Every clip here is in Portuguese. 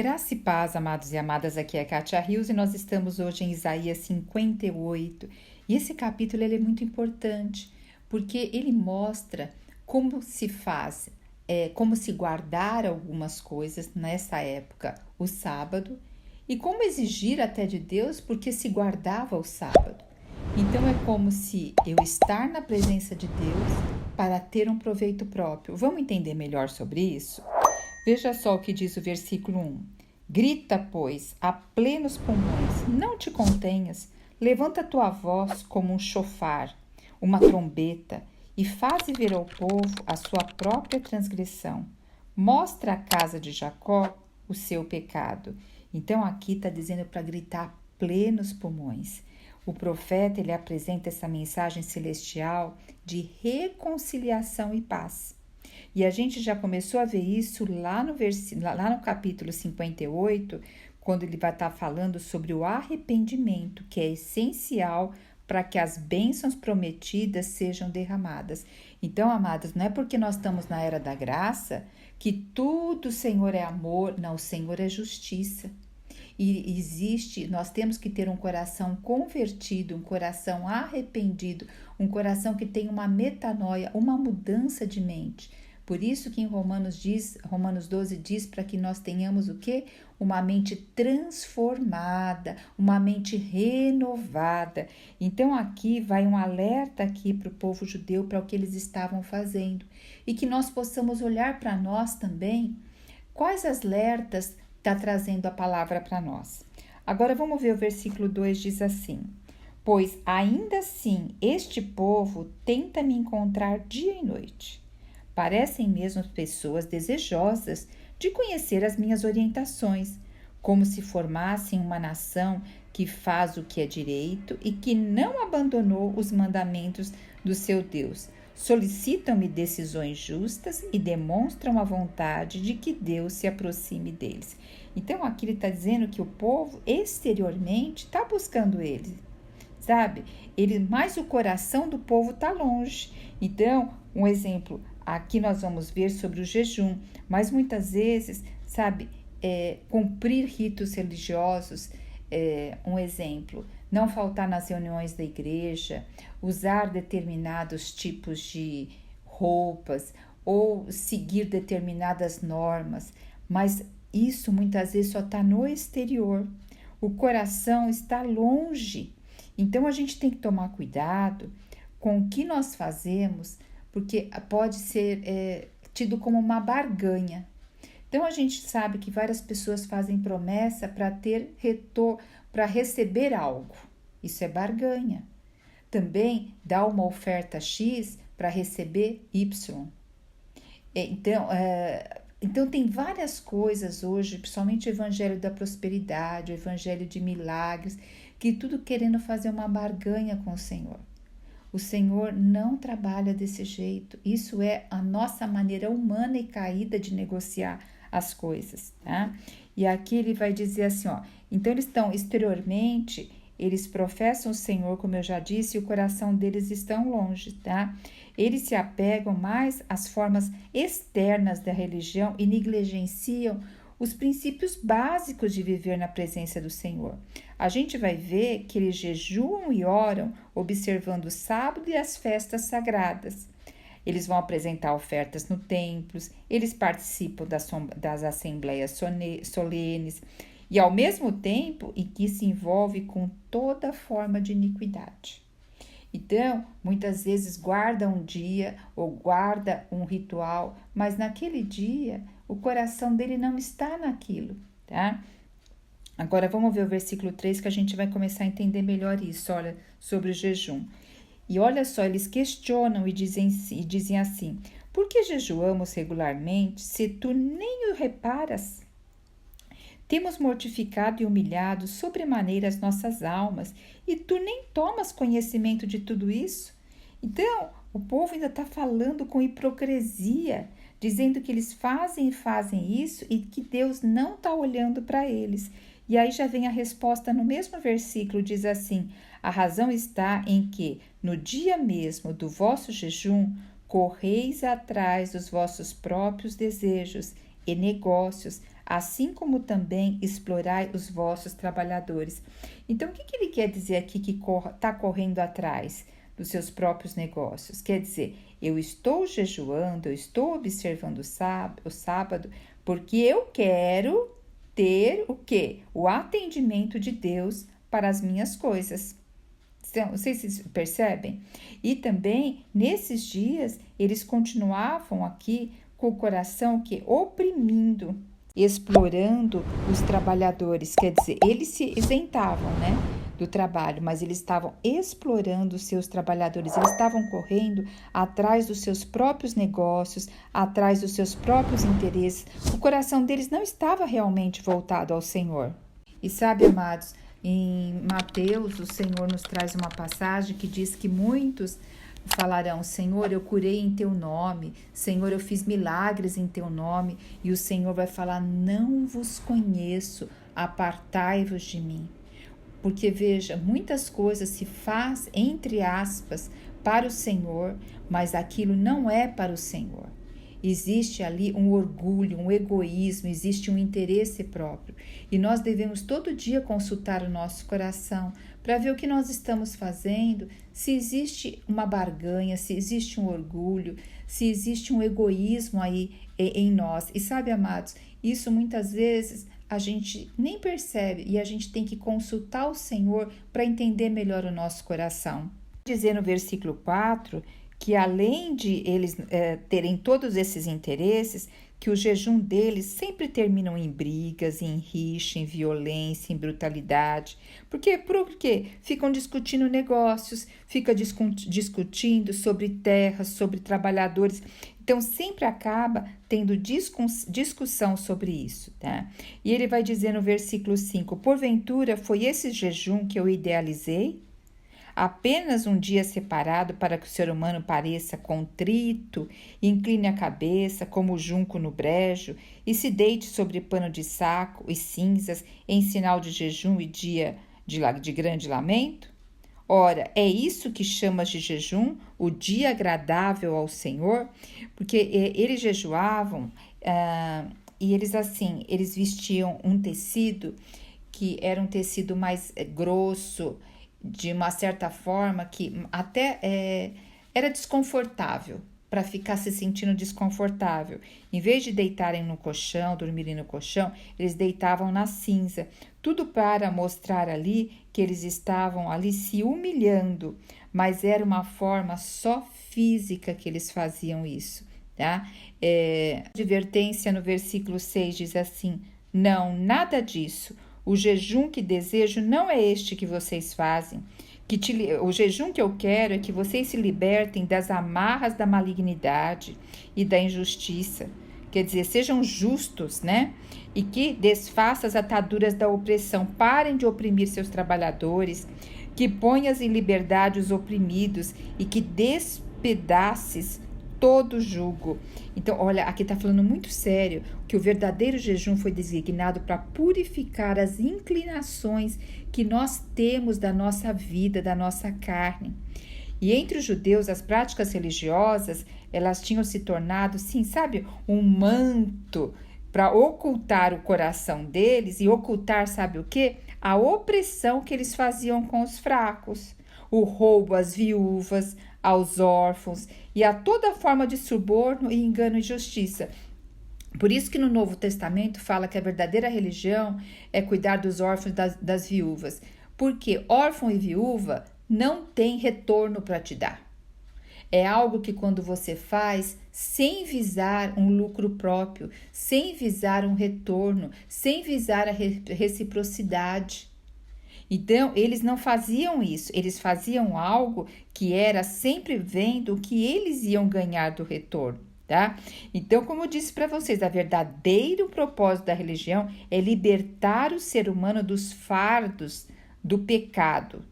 Graça e paz, amados e amadas, aqui é a Kátia Rios e nós estamos hoje em Isaías 58. E esse capítulo ele é muito importante, porque ele mostra como se faz, como se guardar algumas coisas nessa época, o sábado, e como exigir até de Deus porque se guardava o sábado. Então é como se eu estar na presença de Deus para ter um proveito próprio. Vamos entender melhor sobre isso? Veja só o que diz o versículo 1. Grita, pois, a plenos pulmões, não te contenhas, levanta tua voz como um chofar, uma trombeta, e faze ver ao povo a sua própria transgressão. Mostra à casa de Jacó o seu pecado. Então aqui está dizendo para gritar a plenos pulmões. O profeta ele apresenta essa mensagem celestial de reconciliação e paz. E a gente já começou a ver isso lá no capítulo 58, quando ele vai estar falando sobre o arrependimento, que é essencial para que as bênçãos prometidas sejam derramadas. Então, amados, não é porque nós estamos na era da graça que tudo o Senhor é amor, não, o Senhor é justiça. E nós temos que ter um coração convertido, um coração arrependido, um coração que tem uma metanoia, uma mudança de mente. Por isso que em Romanos 12 diz para que nós tenhamos o quê? Uma mente transformada, uma mente renovada. Então aqui vai um alerta aqui para o povo judeu, para o que eles estavam fazendo. E que nós possamos olhar para nós também, quais alertas está trazendo a palavra para nós. Agora vamos ver o versículo 2, diz assim: pois ainda assim este povo tenta me encontrar dia e noite. Parecem mesmo pessoas desejosas de conhecer as minhas orientações, como se formassem uma nação que faz o que é direito e que não abandonou os mandamentos do seu Deus. Solicitam-me decisões justas e demonstram a vontade de que Deus se aproxime deles. Então aqui ele está dizendo que o povo exteriormente está buscando ele, sabe? Mas o coração do povo está longe. Então, um exemplo, aqui nós vamos ver sobre o jejum, mas muitas vezes, sabe, cumprir ritos religiosos, um exemplo, não faltar nas reuniões da igreja, usar determinados tipos de roupas ou seguir determinadas normas, mas isso muitas vezes só está no exterior, o coração está longe. Então a gente tem que tomar cuidado com o que nós fazemos, porque pode ser tido como uma barganha. Então a gente sabe que várias pessoas fazem promessa para ter retorno, para receber algo. Isso é barganha. Também dá uma oferta X para receber Y. Então tem várias coisas hoje, principalmente o evangelho da prosperidade, o evangelho de milagres, que tudo querendo fazer uma barganha com o Senhor. O Senhor não trabalha desse jeito. Isso é a nossa maneira humana e caída de negociar as coisas, tá? E aqui ele vai dizer assim, ó, então eles estão exteriormente, eles professam o Senhor, como eu já disse, e o coração deles estão longe, tá? Eles se apegam mais às formas externas da religião e negligenciam os princípios básicos de viver na presença do Senhor. A gente vai ver que eles jejuam e oram, observando o sábado e as festas sagradas. Eles vão apresentar ofertas no templo, eles participam das assembleias solenes e, ao mesmo tempo, em que se envolve com toda forma de iniquidade. Então, muitas vezes guarda um dia ou guarda um ritual, mas naquele dia o coração dele não está naquilo, tá? Agora vamos ver o versículo 3 que a gente vai começar a entender melhor isso, olha, sobre o jejum. E olha só, eles questionam e dizem assim: por que jejuamos regularmente se tu nem o reparas? Temos mortificado e humilhado sobremaneira as nossas almas, e tu nem tomas conhecimento de tudo isso? Então, o povo ainda está falando com hipocrisia, dizendo que eles fazem isso e que Deus não está olhando para eles. E aí já vem a resposta no mesmo versículo, diz assim: a razão está em que, no dia mesmo do vosso jejum, correis atrás dos vossos próprios desejos e negócios, assim como também explorai os vossos trabalhadores. Então, o que ele quer dizer aqui que está correndo atrás dos seus próprios negócios? Quer dizer, eu estou jejuando, eu estou observando o sábado, porque eu quero ter o quê? O atendimento de Deus para as minhas coisas. Então, vocês percebem? E também, nesses dias, eles continuavam aqui com o coração que oprimindo, explorando os trabalhadores. Quer dizer, eles se isentavam, né, do trabalho, mas eles estavam explorando os seus trabalhadores. Eles estavam correndo atrás dos seus próprios negócios, atrás dos seus próprios interesses. O coração deles não estava realmente voltado ao Senhor. E sabe, amados, em Mateus, o Senhor nos traz uma passagem que diz que muitos falarão: Senhor, eu curei em teu nome, Senhor, eu fiz milagres em teu nome. E o Senhor vai falar: não vos conheço, apartai-vos de mim. Porque veja, muitas coisas se faz, entre aspas, para o Senhor, mas aquilo não é para o Senhor. Existe ali um orgulho, um egoísmo, existe um interesse próprio. E nós devemos todo dia consultar o nosso coração para ver o que nós estamos fazendo, se existe uma barganha, se existe um orgulho, se existe um egoísmo aí em nós. E sabe, amados, isso muitas vezes a gente nem percebe e a gente tem que consultar o Senhor para entender melhor o nosso coração. Dizer no versículo 4 que além de eles terem todos esses interesses, que o jejum deles sempre terminam em brigas, em rixa, em violência, em brutalidade. Por quê? Porque ficam discutindo negócios, ficam discutindo sobre terras, sobre trabalhadores. Então, sempre acaba tendo discussão sobre isso, tá? E ele vai dizer no versículo 5, porventura foi esse jejum que eu idealizei? Apenas um dia separado para que o ser humano pareça contrito, incline a cabeça como o junco no brejo e se deite sobre pano de saco e cinzas em sinal de jejum e dia de grande lamento? Ora, é isso que chamas de jejum, o dia agradável ao Senhor? Porque eles jejuavam e eles vestiam um tecido que era um tecido mais grosso, de uma certa forma que até era desconfortável, para ficar se sentindo desconfortável. Em vez de deitarem no colchão, dormirem no colchão, eles deitavam na cinza. Tudo para mostrar ali que eles estavam ali se humilhando, mas era uma forma só física que eles faziam isso, tá? A advertência no versículo 6 diz assim: não, nada disso. O jejum que desejo não é este que vocês fazem. O jejum que eu quero é que vocês se libertem das amarras da malignidade e da injustiça. Quer dizer, sejam justos, né? E que desfaçam as ataduras da opressão. Parem de oprimir seus trabalhadores. Que ponhas em liberdade os oprimidos e que despedaces todo jugo. Então, olha, aqui está falando muito sério que o verdadeiro jejum foi designado para purificar as inclinações que nós temos da nossa vida, da nossa carne. E entre os judeus, as práticas religiosas, elas tinham se tornado, sim, sabe, um manto para ocultar o coração deles e ocultar, sabe o quê? A opressão que eles faziam com os fracos, o roubo às viúvas, aos órfãos e a toda forma de suborno e engano e justiça. Por isso que no Novo Testamento fala que a verdadeira religião é cuidar dos órfãos e das viúvas, porque órfão e viúva não tem retorno para te dar. É algo que quando você faz sem visar um lucro próprio, sem visar um retorno, sem visar a reciprocidade. Então, eles não faziam isso, eles faziam algo que era sempre vendo o que eles iam ganhar do retorno, tá? Então, como eu disse para vocês, o verdadeiro propósito da religião é libertar o ser humano dos fardos do pecado,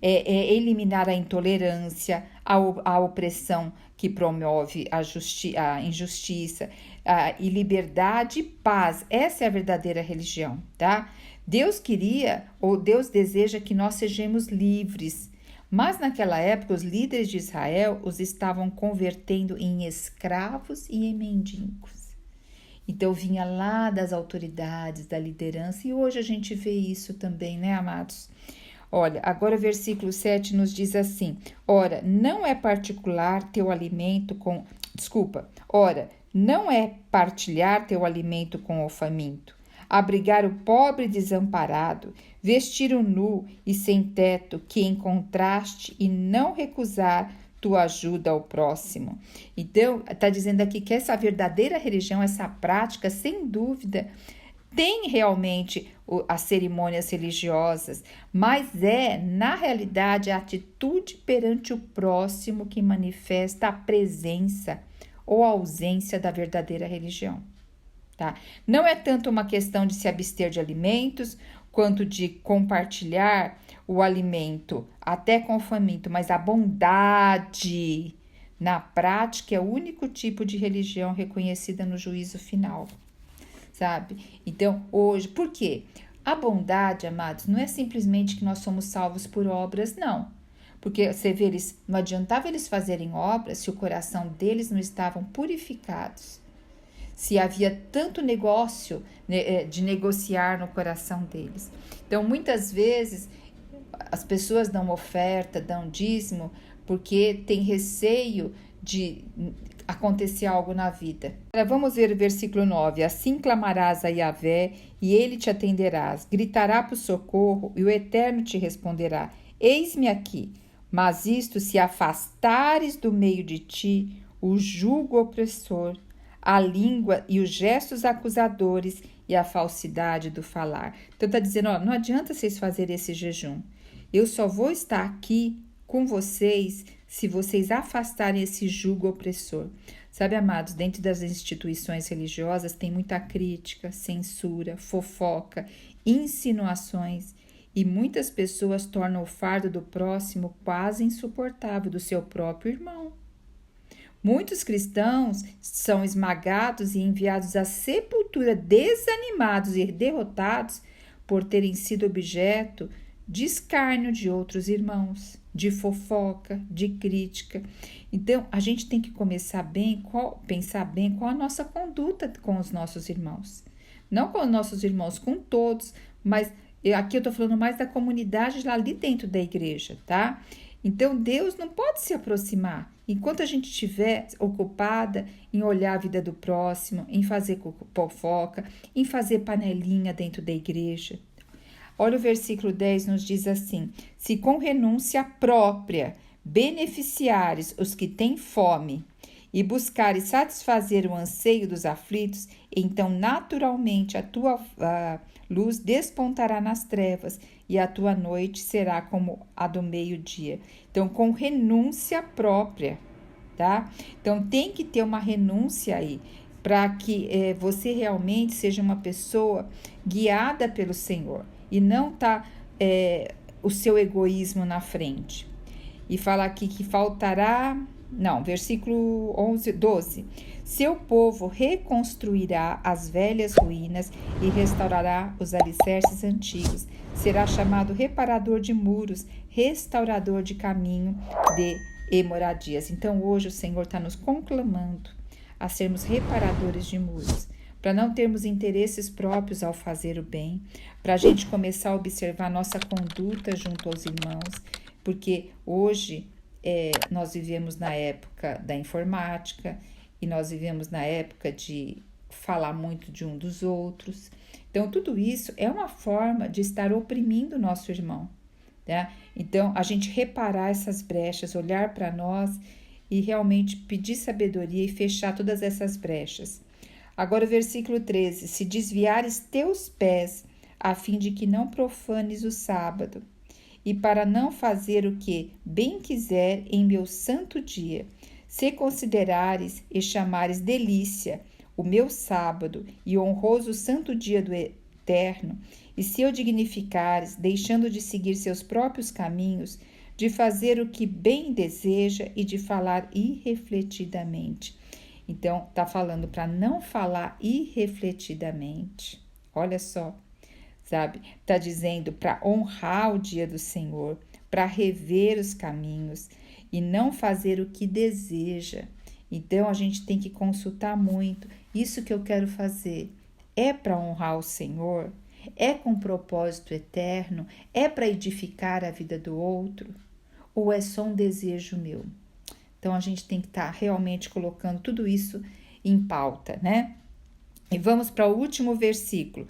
é eliminar a intolerância, a opressão que promove a injustiça, e liberdade e paz. Essa é a verdadeira religião, tá? Deus queria, ou Deus deseja que nós sejamos livres, mas naquela época os líderes de Israel os estavam convertendo em escravos e em mendigos. Então vinha lá das autoridades, da liderança, e hoje a gente vê isso também, né, amados? Olha, agora o versículo 7 nos diz assim: ora, não é particular teu alimento com. Desculpa. Ora, não é partilhar teu alimento com o faminto, abrigar o pobre desamparado, vestir o nu e sem teto que encontraste e não recusar tua ajuda ao próximo. Então, está dizendo aqui que essa verdadeira religião, essa prática, sem dúvida, tem realmente as cerimônias religiosas, mas é, na realidade, a atitude perante o próximo que manifesta a presença ou a ausência da verdadeira religião. Tá? Não é tanto uma questão de se abster de alimentos, quanto de compartilhar o alimento até com o faminto, mas a bondade, na prática, é o único tipo de religião reconhecida no juízo final, sabe? Então, hoje, por quê? A bondade, amados, não é simplesmente que nós somos salvos por obras, não. Porque você vê, não adiantava eles fazerem obras se o coração deles não estavam purificados. Se havia tanto negócio de negociar no coração deles. Então, muitas vezes, as pessoas dão oferta, dão dízimo, porque tem receio de acontecer algo na vida. Agora vamos ver o versículo 9. Assim clamarás a Yahvé, e ele te atenderás. Gritará por socorro, e o Eterno te responderá. Eis-me aqui. Mas isto, se afastares do meio de ti o jugo opressor, a língua e os gestos acusadores e a falsidade do falar. Então está dizendo, ó, não adianta vocês fazerem esse jejum. Eu só vou estar aqui com vocês se vocês afastarem esse jugo opressor. Sabe, amados, dentro das instituições religiosas tem muita crítica, censura, fofoca, insinuações, e muitas pessoas tornam o fardo do próximo quase insuportável, do seu próprio irmão. Muitos cristãos são esmagados e enviados à sepultura, desanimados e derrotados por terem sido objeto de escárnio de outros irmãos, de fofoca, de crítica. Então, a gente tem que pensar bem qual a nossa conduta com os nossos irmãos. Não com os nossos irmãos, com todos, mas aqui eu estou falando mais da comunidade lá ali dentro da igreja, tá? Então, Deus não pode se aproximar enquanto a gente estiver ocupada em olhar a vida do próximo, em fazer fofoca, em fazer panelinha dentro da igreja. Olha o versículo 10 nos diz assim: se com renúncia própria beneficiares os que têm fome e buscares satisfazer o anseio dos aflitos, então naturalmente a tua luz despontará nas trevas e a tua noite será como a do meio-dia. Então, com renúncia própria, tá? Então, tem que ter uma renúncia aí, para que você realmente seja uma pessoa guiada pelo Senhor e não o seu egoísmo na frente. E fala aqui que faltará... Não, versículo 12. Seu povo reconstruirá as velhas ruínas e restaurará os alicerces antigos. Será chamado reparador de muros, restaurador de caminho e moradias. Então, hoje o Senhor está nos conclamando a sermos reparadores de muros, para não termos interesses próprios ao fazer o bem, para a gente começar a observar nossa conduta junto aos irmãos, porque hoje nós vivemos na época da informática e nós vivemos na época de falar muito de um dos outros. Então, tudo isso é uma forma de estar oprimindo o nosso irmão, tá? Então, a gente reparar essas brechas, olhar para nós e realmente pedir sabedoria e fechar todas essas brechas. Agora, o versículo 13: se desviares teus pés, a fim de que não profanes o sábado, e para não fazer o que bem quiser em meu santo dia, se considerares e chamares delícia o meu sábado e honroso santo dia do Eterno, e se o dignificares, deixando de seguir seus próprios caminhos, de fazer o que bem deseja e de falar irrefletidamente. Então, está falando para não falar irrefletidamente. Olha só. Sabe? Está dizendo para honrar o dia do Senhor, para rever os caminhos e não fazer o que deseja. Então, a gente tem que consultar muito isso que eu quero fazer é para honrar o Senhor? É com propósito eterno? É para edificar a vida do outro? Ou é só um desejo meu? Então a gente tem que estar realmente colocando tudo isso em pauta, né? E vamos para o último versículo.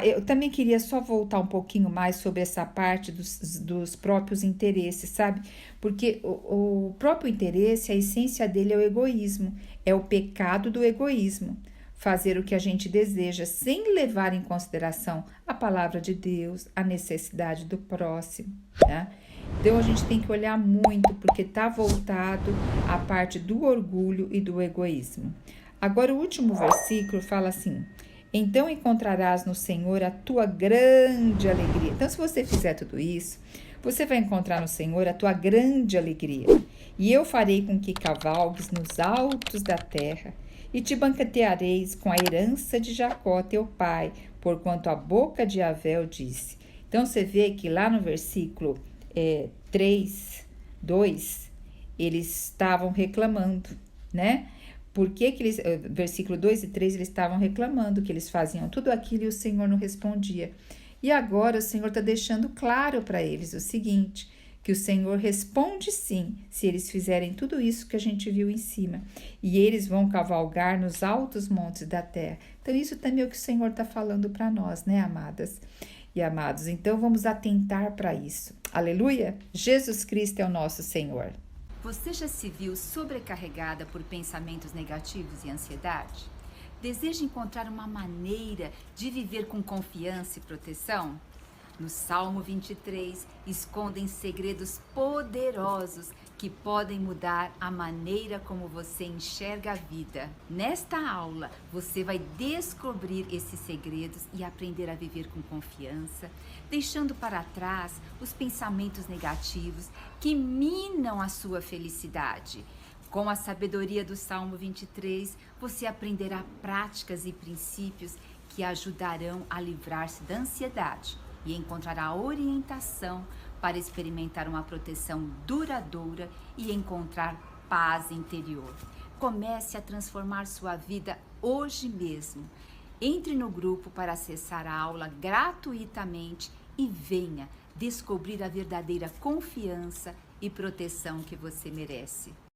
Eu também queria só voltar um pouquinho mais sobre essa parte dos próprios interesses, sabe? Porque o próprio interesse, a essência dele é o egoísmo, é o pecado do egoísmo. Fazer o que a gente deseja sem levar em consideração a palavra de Deus, a necessidade do próximo, né? Então a gente tem que olhar muito, porque está voltado à parte do orgulho e do egoísmo. Agora, o último versículo fala assim: então encontrarás no Senhor a tua grande alegria. Então, se você fizer tudo isso, você vai encontrar no Senhor a tua grande alegria. E eu farei com que cavalgues nos altos da terra, e te banqueteareis com a herança de Jacó, teu pai, porquanto a boca de Yahvé disse. Então, você vê que lá no versículo 3, 2, eles estavam reclamando, né? Por que eles, versículo 2 e 3, eles estavam reclamando que eles faziam tudo aquilo e o Senhor não respondia. E agora o Senhor está deixando claro para eles o seguinte, que o Senhor responde sim, se eles fizerem tudo isso que a gente viu em cima. E eles vão cavalgar nos altos montes da terra. Então isso também é o que o Senhor está falando para nós, né, amadas e amados? Então vamos atentar para isso. Aleluia! Jesus Cristo é o nosso Senhor. Você já se viu sobrecarregada por pensamentos negativos e ansiedade? Deseja encontrar uma maneira de viver com confiança e proteção? No Salmo 23, escondem segredos poderosos que podem mudar a maneira como você enxerga a vida. Nesta aula, você vai descobrir esses segredos e aprender a viver com confiança, deixando para trás os pensamentos negativos que minam a sua felicidade. Com a sabedoria do Salmo 23, você aprenderá práticas e princípios que ajudarão a livrar-se da ansiedade e encontrará orientação para experimentar uma proteção duradoura e encontrar paz interior. Comece a transformar sua vida hoje mesmo. Entre no grupo para acessar a aula gratuitamente e venha descobrir a verdadeira confiança e proteção que você merece.